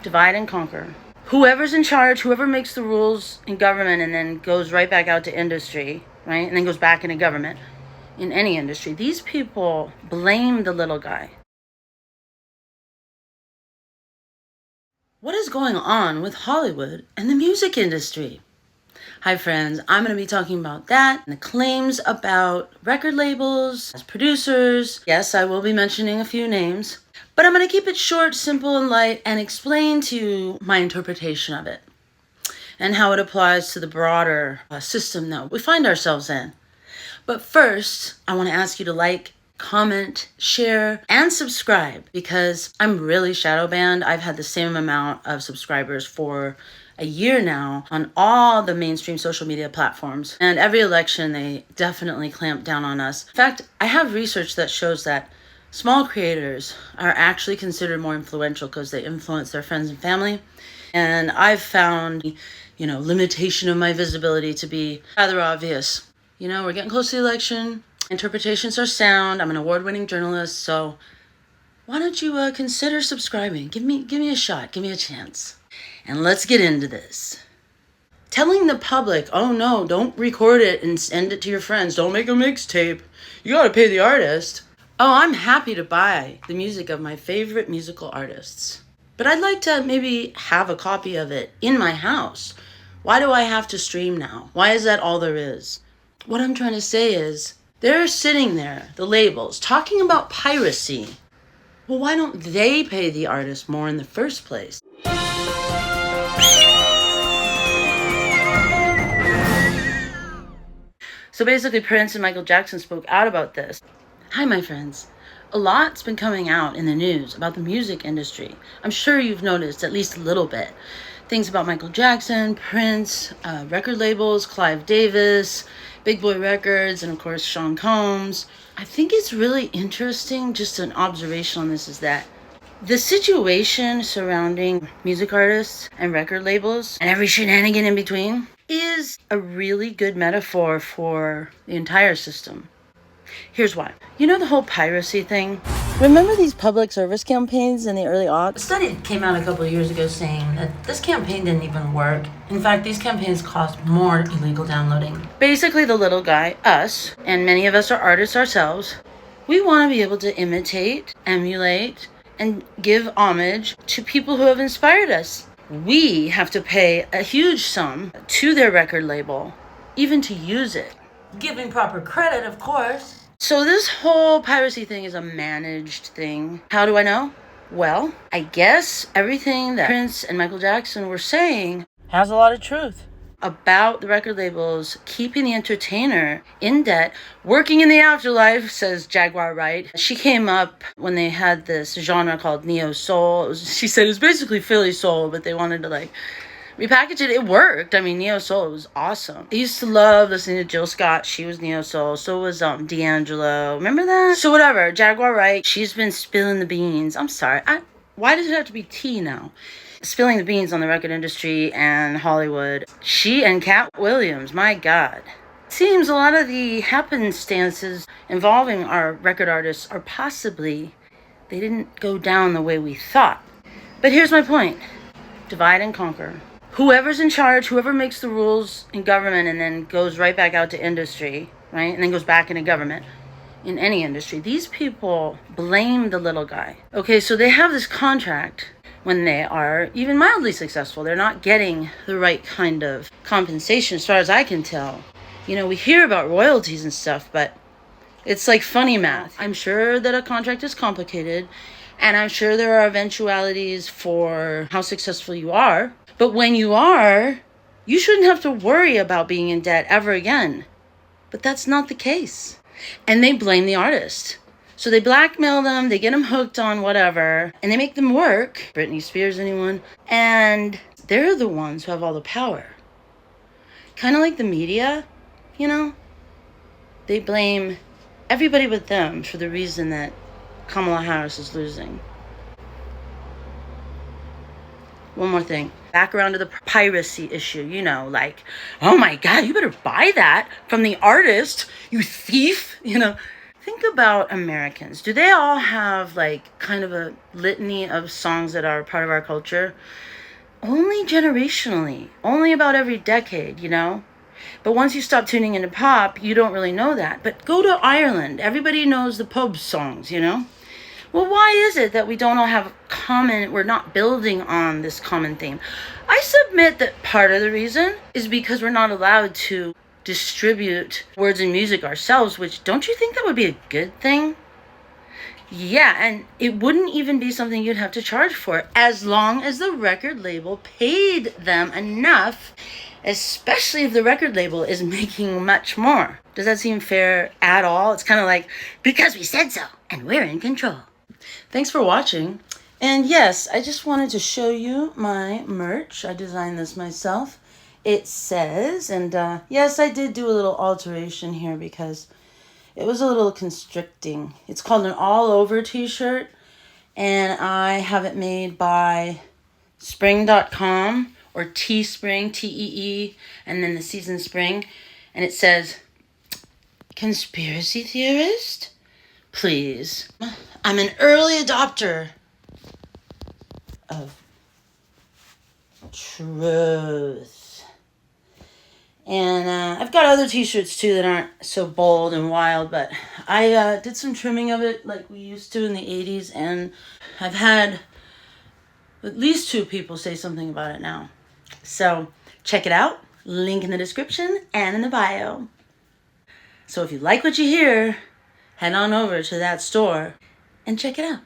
divide and conquer. Whoever's in charge, whoever makes the rules in government and then goes right back out to industry, right? And then goes back into government in any industry. These people blame the little guy. What is going on with Hollywood and the music industry? Hi friends, I'm going to be talking about that and the claims about record labels, as producers. Yes, I will be mentioning a few names, but I'm going to keep it short, simple, and light and explain to you my interpretation of it and how it applies to the broader system that we find ourselves in. But first, I want to ask you to like, comment, share, and subscribe because I'm really shadow banned. I've had the same amount of subscribers for a year now on all the mainstream social media platforms. And every election, they definitely clamp down on us. In fact, I have research that shows that small creators are actually considered more influential because they influence their friends and family. And I've found, limitation of my visibility to be rather obvious. We're getting close to the election. Interpretations are sound. I'm an award-winning journalist, so why don't you consider subscribing? Give me a shot. Give me a chance. And let's get into this. Telling the public, oh no, don't record it and send it to your friends. Don't make a mixtape. You gotta pay the artist. Oh, I'm happy to buy the music of my favorite musical artists. But I'd like to maybe have a copy of it in my house. Why do I have to stream now? Why is that all there is? What I'm trying to say is, they're sitting there, the labels, talking about piracy. Well, why don't they pay the artist more in the first place? So basically, Prince and Michael Jackson spoke out about this. Hi, my friends. A lot's been coming out in the news about the music industry. I'm sure you've noticed at least a little bit. Things about Michael Jackson, Prince, record labels, Clive Davis, Big Boy Records, and of course Sean Combs. I think it's really interesting, just an observation on this, is that the situation surrounding music artists and record labels and every shenanigan in between is a really good metaphor for the entire system. Here's why. The whole piracy thing? Remember these public service campaigns in the early aughts? A study came out a couple of years ago saying that this campaign didn't even work. In fact, these campaigns caused more illegal downloading. Basically, the little guy, us, and many of us are artists ourselves, we want to be able to imitate, emulate, and give homage to people who have inspired us. We have to pay a huge sum to their record label, even to use it. Giving proper credit, of course. So this whole piracy thing is a managed thing. How do I know? Well, I guess everything that Prince and Michael Jackson were saying has a lot of truth about the record labels keeping the entertainer in debt, working in the afterlife, says Jaguar Wright. She came up when they had this genre called neo soul. She said it's basically Philly soul, but they wanted to repackage it. It worked. Neo soul was awesome. I used to love listening to Jill Scott. She was neo soul. So was D'Angelo. Remember that? So whatever. Jaguar Wright. She's been spilling the beans. I'm sorry. Why does it have to be tea now? Spilling the beans on the record industry and Hollywood. She and Cat Williams. My God. Seems a lot of the happenstances involving our record artists are possibly they didn't go down the way we thought. But here's my point. Divide and conquer. Whoever's in charge, whoever makes the rules in government and then goes right back out to industry, right? And then goes back into government in any industry. These people blame the little guy. Okay, so they have this contract when they are even mildly successful. They're not getting the right kind of compensation as far as I can tell. We hear about royalties and stuff, but it's like funny math. I'm sure that a contract is complicated, and I'm sure there are eventualities for how successful you are. But when you are, you shouldn't have to worry about being in debt ever again. But that's not the case. And they blame the artist. So they blackmail them, they get them hooked on whatever, and they make them work. Britney Spears, anyone? And they're the ones who have all the power. Kind of like the media, They blame everybody but them for the reason that Kamala Harris is losing. One more thing. Back around to the piracy issue, oh my God, you better buy that from the artist, you thief. think about Americans. Do they all have like kind of a litany of songs that are part of our culture? Only generationally, only about every decade, you know? But once you stop tuning into pop, you don't really know that. But go to Ireland. Everybody knows the pub songs, you know? Well, why is it that we don't all have we're not building on this common theme? I submit that part of the reason is because we're not allowed to distribute words and music ourselves, which don't you think that would be a good thing? Yeah, and it wouldn't even be something you'd have to charge for as long as the record label paid them enough, especially if the record label is making much more. Does that seem fair at all? It's kind of like, because we said so, and we're in control. Thanks for watching. And yes, I just wanted to show you my merch. I designed this myself. It says, and yes, I did do a little alteration here because it was a little constricting. It's called an all-over t-shirt, and I have it made by spring.com or Teespring, T-E-E, and then the season spring. And it says, conspiracy theorist? Please. I'm an early adopter of truth. And I've got other t-shirts too that aren't so bold and wild, but I did some trimming of it like we used to in the 80s, and I've had at least 2 people say something about it now. So check it out. Link in the description and in the bio. So if you like what you hear, head on over to that store and check it out.